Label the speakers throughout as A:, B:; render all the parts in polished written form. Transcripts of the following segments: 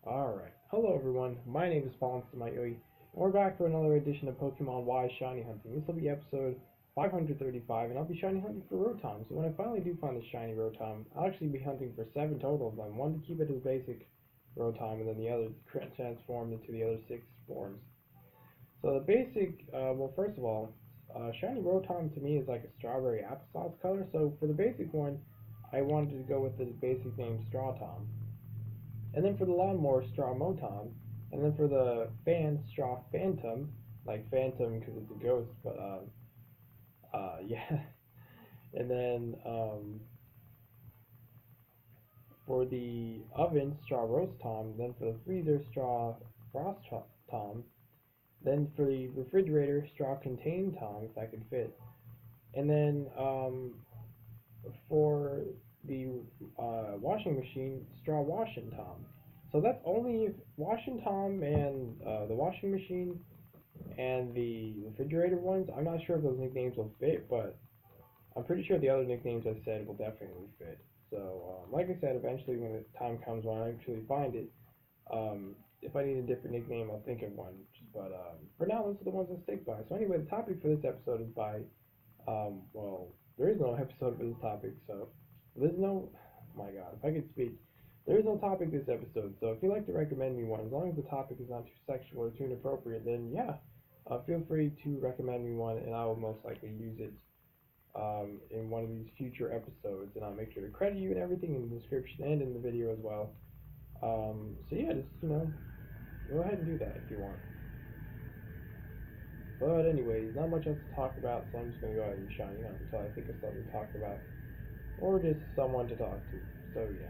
A: Alright, hello everyone, my name is Paul, and we're back for another edition of Pokemon Y Shiny Hunting. This will be episode 535, and I'll be shiny hunting for Rotom. So when I finally do find the shiny Rotom, I'll actually be hunting for 7 total of them. One to keep it as basic Rotom, and then the other transformed into the other 6 forms. So the basic, well first of all, shiny Rotom to me is like a strawberry applesauce color, so for the basic one, I wanted to go with the basic name Straw Tom. And then for the lawnmower, Straw Motom. And then for the fan, Straw Phantom. Like Phantom because it's a ghost, but yeah. And then for the oven, Straw Roast Tom. Then for the freezer, Straw Frost Tom. Then for the refrigerator, Straw Contained Tom, if that could fit. And then for the washing machine, Straw Washing Tom. So that's only if Washing Tom and the washing machine and the refrigerator ones. I'm not sure if those nicknames will fit, but I'm pretty sure the other nicknames I said will definitely fit. So, like I said, eventually when the time comes when I actually find it, if I need a different nickname, I'll think of one. But for now, those are the ones I stick by. So anyway, the topic for this episode is by, well, there is no episode for this topic, so there's no, oh my god, if I could speak. There is no topic this episode, so if you'd like to recommend me one, as long as the topic is not too sexual or too inappropriate, then yeah, feel free to recommend me one, and I will most likely use it in one of these future episodes, and I'll make sure to credit you and everything in the description and in the video as well. So yeah, just, go ahead and do that if you want. But anyways, not much else to talk about, so I'm just going to go ahead and shiny hunt until I think of something to talk about, or just someone to talk to. So yeah.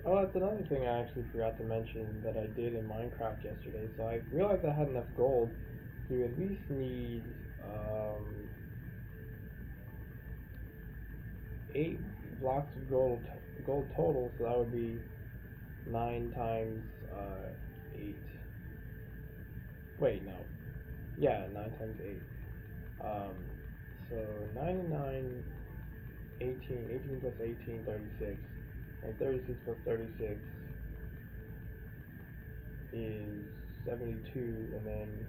A: Oh, that's another thing I actually forgot to mention that I did in Minecraft yesterday. So I realized I had enough gold to at least need 8 blocks of gold total. So that would be 9 times 8. Wait, no. Yeah, 9 times 8. Um, so 9 and 9, 18. 18 plus 18, 36. And 36 plus 36 is 72, and then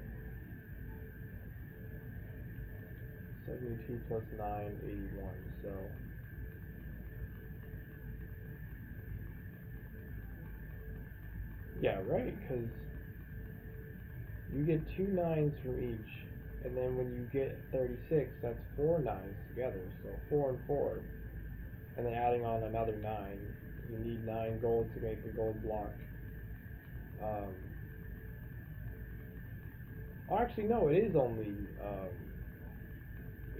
A: 72 plus 9, 81. So, yeah, right, because you get two nines from each, and then when you get 36, that's four nines together, so 4 and 4, and then adding on another 9. You need 9 gold to make a gold block. Um, actually, no, it is only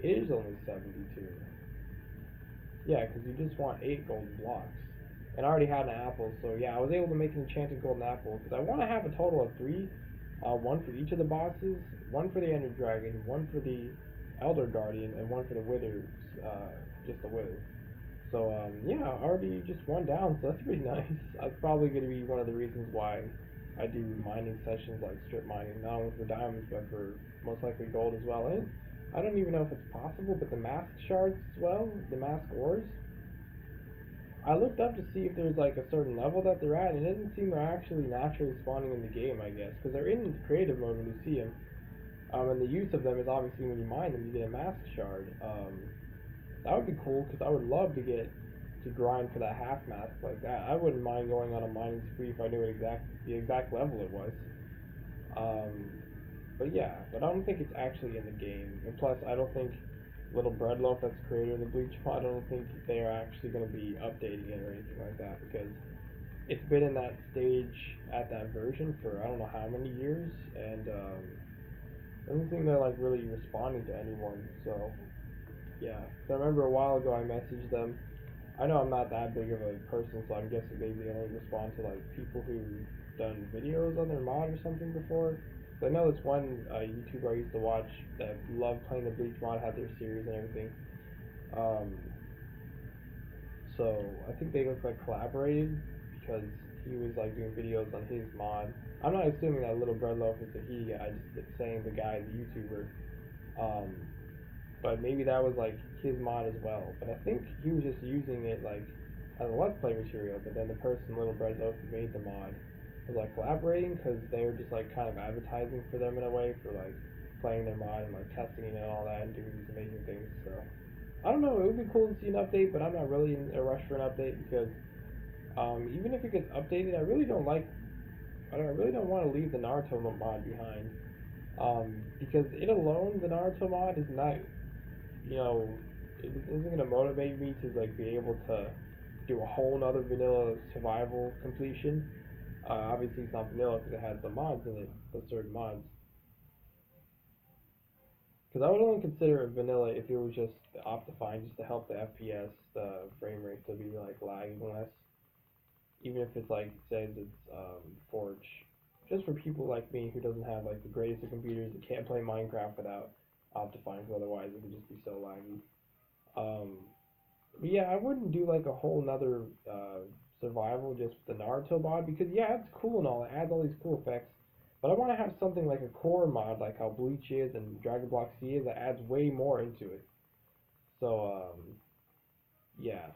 A: 72. Yeah, because you just want 8 golden blocks. And I already had an apple, so yeah, I was able to make an enchanted golden apple, because I want to have a total of 3. One for each of the bosses, one for the Ender Dragon, one for the Elder Guardian, and one for the Wither, just the Wither. So, yeah, I already just one down, so that's pretty nice. That's probably going to be one of the reasons why I do mining sessions like strip mining, not only for diamonds, but for most likely gold as well. And I don't even know if it's possible, but the mask shards as well, the mask ores, I looked up to see if there's like a certain level that they're at, and it doesn't seem they're actually naturally spawning in the game, I guess, because they're in creative mode when you see them. And the use of them is obviously when you mine them, you get a mask shard. That would be cool because I would love to get to grind for that half mask like that. I wouldn't mind going on a mining spree if I knew the exact level it was. Um, but yeah, but I don't think it's actually in the game. And plus, I don't think Little Bread Loaf that's creator of the Bleach mod, I don't think they are actually going to be updating it or anything like that because it's been in that stage at that version for I don't know how many years, and doesn't seem they're like really responding to anyone. So yeah, so I remember a while ago I messaged them. I know I'm not that big of a person, so I'm guessing maybe they only respond to like people who've done videos on their mod or something before. So I know this one YouTuber I used to watch that loved playing the Bleach mod, had their series and everything. Um, so I think they look like collaborated because he was like doing videos on his mod. I'm not assuming that Little Bread Loaf is a he. I just saying the guy, the YouTuber. Um, but maybe that was like his mod as well. But I think he was just using it like as a let's play material. But then the person, Little Bread Loaf, who made the mod, was like collaborating because they were just like kind of advertising for them in a way for like playing their mod and like testing it and all that and doing these amazing things. So I don't know. It would be cool to see an update, but I'm not really in a rush for an update because even if it gets updated, I really don't like. I really don't want to leave the Naruto mod behind. Because it alone, the Naruto mod is not, you know, it isn't gonna motivate me to like be able to do a whole nother vanilla survival completion. Obviously, it's not vanilla because it has the mods in it, the certain mods. Because I would only consider it vanilla if it was just optifine, just to help the FPS, the frame rate to be like lagging less. Even if it's like it says it's Forge, just for people like me who doesn't have like the greatest of computers and can't play Minecraft without Optifine, because otherwise it would just be so laggy. Um, but yeah, I wouldn't do like a whole nother survival just with the Naruto mod because yeah, it's cool and all, it adds all these cool effects. But I want to have something like a core mod, like how Bleach is and Dragon Block C is, that adds way more into it. So yeah,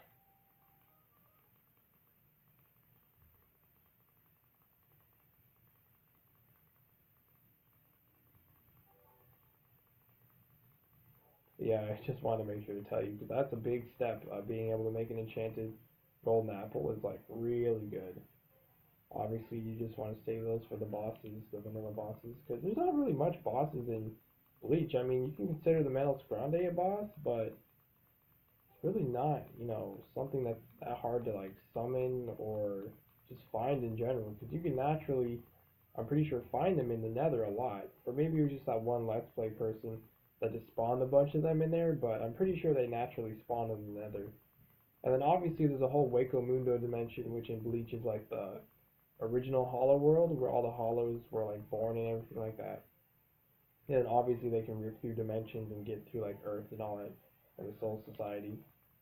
A: yeah, I just want to make sure to tell you because that's a big step. Being able to make an enchanted golden apple is like really good. Obviously, you just want to save those for the bosses, the vanilla bosses, because there's not really much bosses in Bleach. I mean, you can consider the Menos Grande a boss, but it's really not, something that's that hard to like summon or just find in general. Because you can naturally, I'm pretty sure, find them in the Nether a lot. Or maybe it was just that one Let's Play person that just spawned a bunch of them in there, but I'm pretty sure they naturally spawn in the Nether. And then obviously there's a whole Waco Mundo dimension, which in Bleach is like the original Hollow world where all the Hollows were like born and everything like that. And then obviously they can rip through dimensions and get through like Earth and all that, and the Soul Society.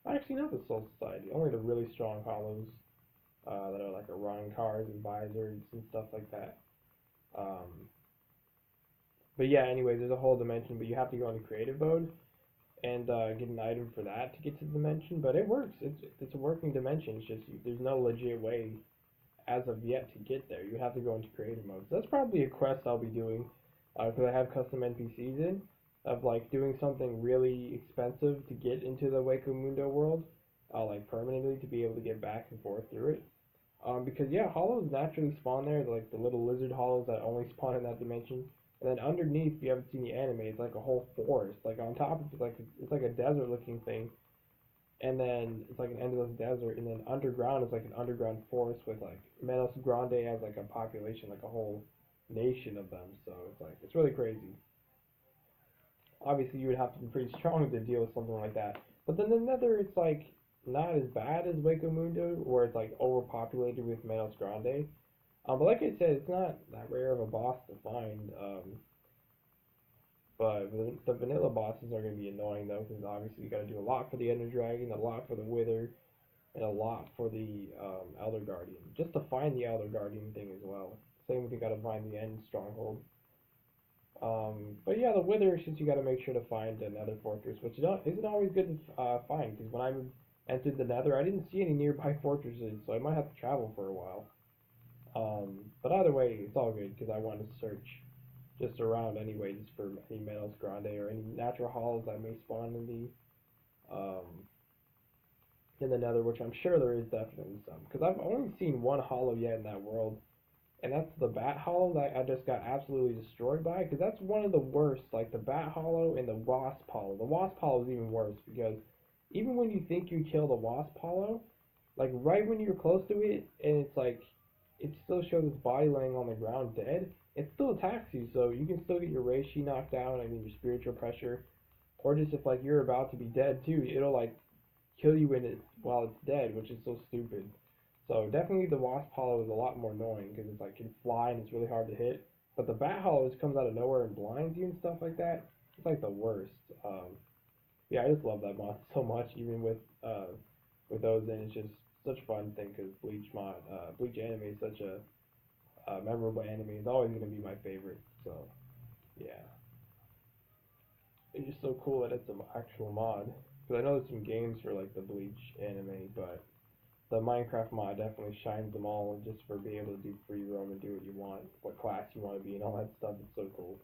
A: Actually, not the Soul Society. Only the really strong Hollows that are like Orion cars and visors and stuff like that. Um, But yeah, anyways, there's a whole dimension, but you have to go into creative mode and get an item for that to get to the dimension. But it works. It's a working dimension. It's just there's no legit way as of yet to get there. You have to go into creative mode. So that's probably a quest I'll be doing because I have custom NPCs in of like doing something really expensive to get into the Waco Mundo world, like permanently to be able to get back and forth through it. Because yeah, hollows naturally spawn there, like the little lizard hollows that only spawn in that dimension. And then underneath, if you haven't seen the anime, it's like a whole forest. Like on top, it's like a desert looking thing, and then it's like an endless desert, and then underground is like an underground forest with like Menos Grande has like a population, like a whole nation of them. So it's like it's really crazy. Obviously, you would have to be pretty strong to deal with something like that. But then the Nether, it's like not as bad as Waco Mundo, where it's like overpopulated with Menos Grande. But like I said, it's not that rare of a boss to find. But the vanilla bosses are going to be annoying though, because obviously you got to do a lot for the Ender Dragon, a lot for the Wither, and a lot for the Elder Guardian. Just to find the Elder Guardian thing as well. Same with you got to find the End Stronghold. But yeah, the Wither is just you got to make sure to find another fortress, which isn't always good to find, because when I entered the Nether, I didn't see any nearby fortresses, so I might have to travel for a while. But either way, it's all good, because I want to search just around anyway, just for any Menos Grande or any natural hollows that may spawn in the Nether, which I'm sure there is definitely some. Because I've only seen one hollow yet in that world, and that's the Bat Hollow that I just got absolutely destroyed by. Because that's one of the worst, like the Bat Hollow and the Wasp Hollow. The Wasp Hollow is even worse because even when you think you kill the Wasp Hollow, like right when you're close to it, and it's like it still shows its body laying on the ground dead. It still attacks you, so you can still get your Reishi knocked down. I mean your spiritual pressure, or just if like you're about to be dead too, it'll like kill you in it while it's dead, which is so stupid. So definitely the Wasp Hollow is a lot more annoying because it's like can fly and it's really hard to hit. But the Bat Hollow just comes out of nowhere and blinds you and stuff like that. It's like the worst. Yeah, I just love that mod so much, even with those, and it's just such a fun thing because Bleach anime is such a memorable anime. It's always gonna be my favorite. So yeah, it's just so cool that it's an actual mod. Because I know there's some games for like the Bleach anime, but the Minecraft mod definitely shines them all just for being able to do free roam and do what you want, what class you want to be, and all that stuff. It's so cool.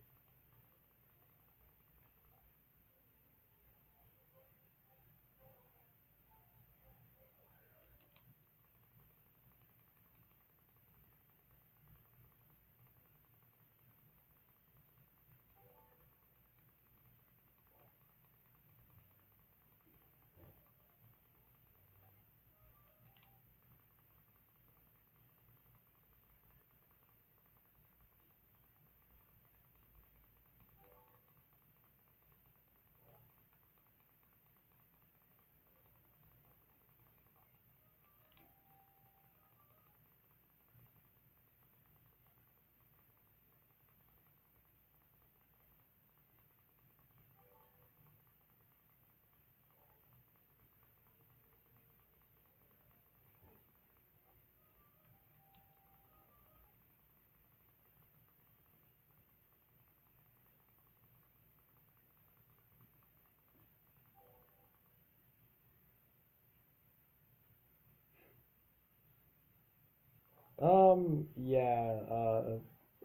A: Yeah,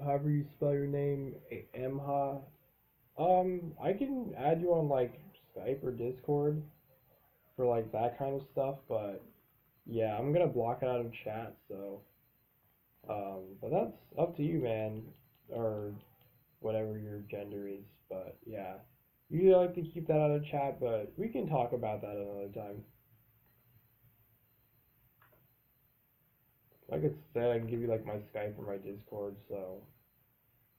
A: however you spell your name, Emha. I can add you on like Skype or Discord for like that kind of stuff, but yeah, I'm gonna block it out of chat, so but that's up to you, man, or whatever your gender is, but yeah. Usually I like to keep that out of chat, but we can talk about that another time. Like I said, I can give you like my Skype or my Discord, so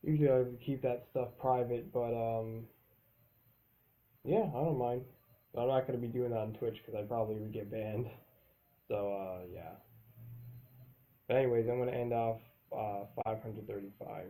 A: usually I like to keep that stuff private, but yeah, I don't mind. But I'm not gonna be doing that on Twitch because I probably would get banned. So yeah. But anyways, I'm gonna end off 535.